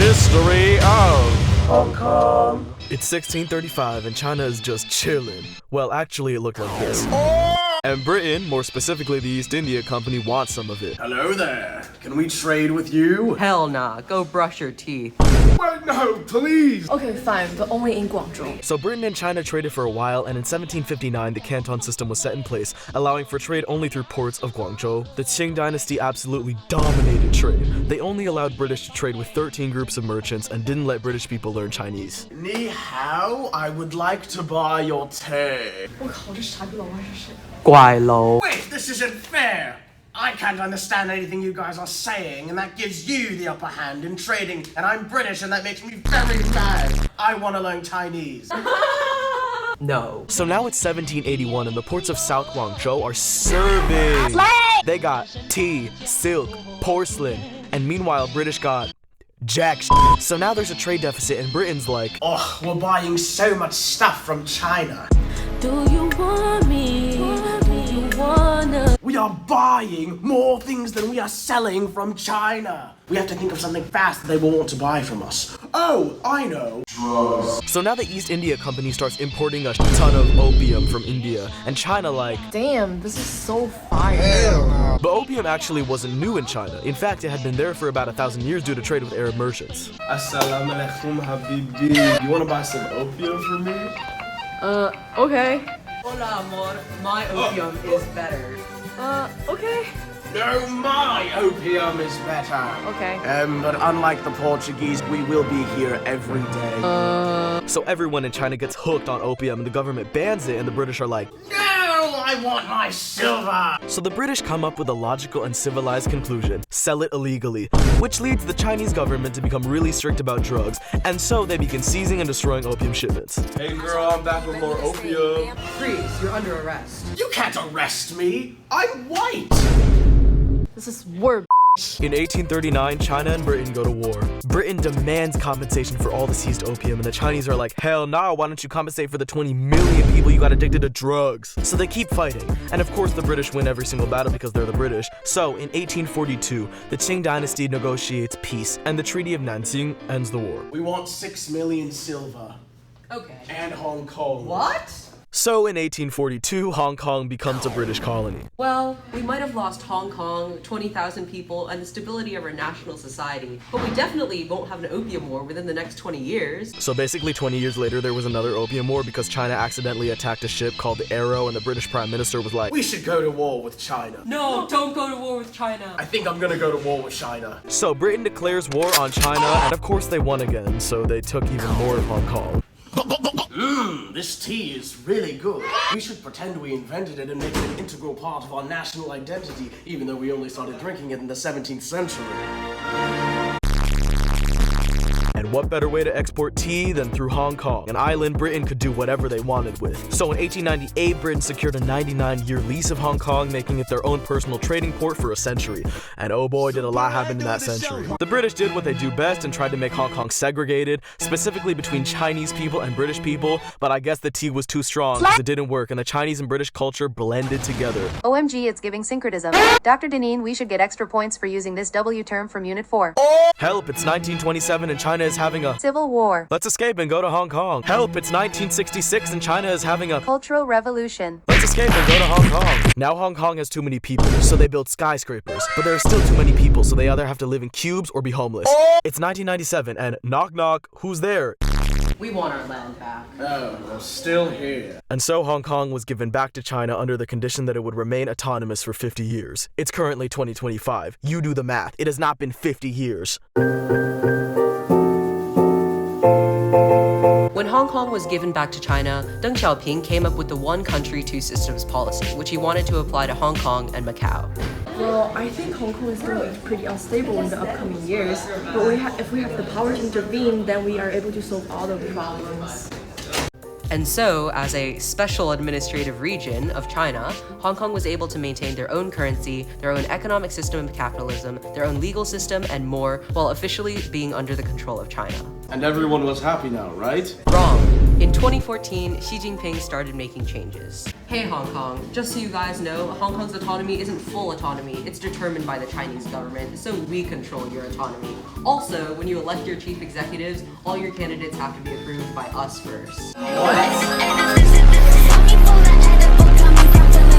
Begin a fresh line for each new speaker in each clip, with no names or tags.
History of
Hong Kong.
It's 1635 and China is just chilling. Well, actually it looked like this. And Britain, more specifically the East India Company, wants some of it.
Hello there. Can we trade with you?
Hell nah, go brush your teeth.
Wait, no, please.
Okay, fine, but only in Guangzhou.
So Britain and China traded for a while, and in 1759 the Canton system was set in place, allowing for trade only through ports of Guangzhou. The Qing dynasty absolutely dominated trade. They only allowed British to trade with 13 groups of merchants and didn't let British people learn Chinese.
Ni hao, I would like to buy your tea.
我靠，这傻逼老外是谁？
怪喽。
Wait, this isn't fair. I can't understand anything you guys are saying, and that gives you the upper hand in trading, and I'm British, and that makes me very mad. I want to learn Chinese.
No.
So now it's 1781 and the ports of South Guangzhou are serving. They got tea, silk, porcelain, and meanwhile British got jack shit. So now there's a trade deficit and Britain's like,
Oh, we're buying so much stuff from China.
Do you want me? Do you wanna?
We are buying more things than we are selling from China. We have to think of something fast that they will want to buy from us. Oh, I know. Drugs.
so now the East India Company starts importing a ton of opium from India, and China like,
Damn, this is so fire.
but opium actually wasn't new in China. In fact, it had been there for about 1,000 years due to trade with Arab merchants.
Assalamu alaikum, habibi. You want to buy some opium from me?
Okay.
Hola, amor. My opium is better.
Okay.
No, my opium is better.
Okay.
But unlike the Portuguese, we will be here every day.
So everyone in China gets hooked on opium and the government bans it, and the British are like,
No, I want my silver.
so the British come up with a logical and civilized conclusion: sell it illegally, which leads the Chinese government to become really strict about drugs, and so they begin seizing and destroying opium shipments.
Hey girl, I'm back with more opium.
Freeze, you're under arrest.
You can't arrest me. I'm white.
This is word.
In 1839, China and Britain go to war. Britain demands compensation for all the seized opium, and the Chinese are like, hell nah, why don't you compensate for the 20 million people you got addicted to drugs? So they keep fighting, and of course the British win every single battle because they're the British. So in 1842, the Qing dynasty negotiates peace, and the Treaty of Nanjing ends the war.
We want 6 million silver.
Okay.
And Hong Kong.
What?
So in 1842, Hong Kong becomes a British colony.
Well, we might have lost Hong Kong, 20,000 people, and the stability of our national society, but we definitely won't have an opium war within the next 20 years.
So basically 20 years later, there was another opium war because China accidentally attacked a ship called the Arrow, and the British Prime Minister was like,
We should go to war with China.
No, don't go to war with China.
I think I'm gonna go to war with China.
So Britain declares war on China, and of course they won again, so they took even more of Hong Kong.
This tea is really good. We should pretend we invented it and make it an integral part of our national identity, even though we only started drinking it in the 17th century.
And what better way to export tea than through Hong Kong, an island Britain could do whatever they wanted with. So in 1898, Britain secured a 99-year lease of Hong Kong, making it their own personal trading port for a century. And oh boy, did a lot happen in that century. The British did what they do best and tried to make Hong Kong segregated, specifically between Chinese people and British people, but I guess the tea was too strong because it didn't work, and the Chinese and British culture blended together.
OMG, it's giving syncretism. Dr. Deneen, we should get extra points for using this W term from Unit 4.
Help, it's 1927 and China is having a
Civil War.
let's escape and go to Hong Kong. Help, it's 1966 and China is having a
Cultural Revolution.
let's escape and go to Hong Kong. Now Hong Kong has too many people, so they build skyscrapers. But there are still too many people, so they either have to live in cubes or be homeless. It's 1997 and knock knock, who's there?
We want our land back.
Oh, we're still here.
And so Hong Kong was given back to China under the condition that it would remain autonomous for 50 years. It's currently 2025. You do the math. It has not been 50 years.
When Hong Kong was given back to China, Deng Xiaoping came up with the one country, two systems policy, which he wanted to apply to Hong Kong and Macau.
Well, I think Hong Kong is going to be pretty unstable in the upcoming years. But if we have the power to intervene, then we are able to solve all the problems.
And so, as a special administrative region of China, Hong Kong was able to maintain their own currency, their own economic system of capitalism, their own legal system, and more, while officially being under the control of China.
And everyone was happy now, right?
Wrong. In 2014, Xi Jinping started making changes. Hey Hong Kong, just so you guys know, Hong Kong's autonomy isn't full autonomy, it's determined by the Chinese government, so we control your autonomy. Also, when you elect your chief executives, all your candidates have to be approved by us first.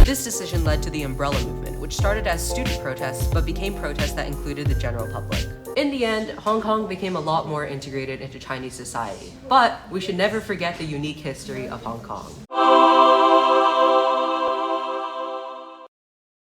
This decision led to the Umbrella Movement, which started as student protests but became protests that included the general public. In the end, Hong Kong became a lot more integrated into Chinese society. But we should never forget the unique history of Hong Kong.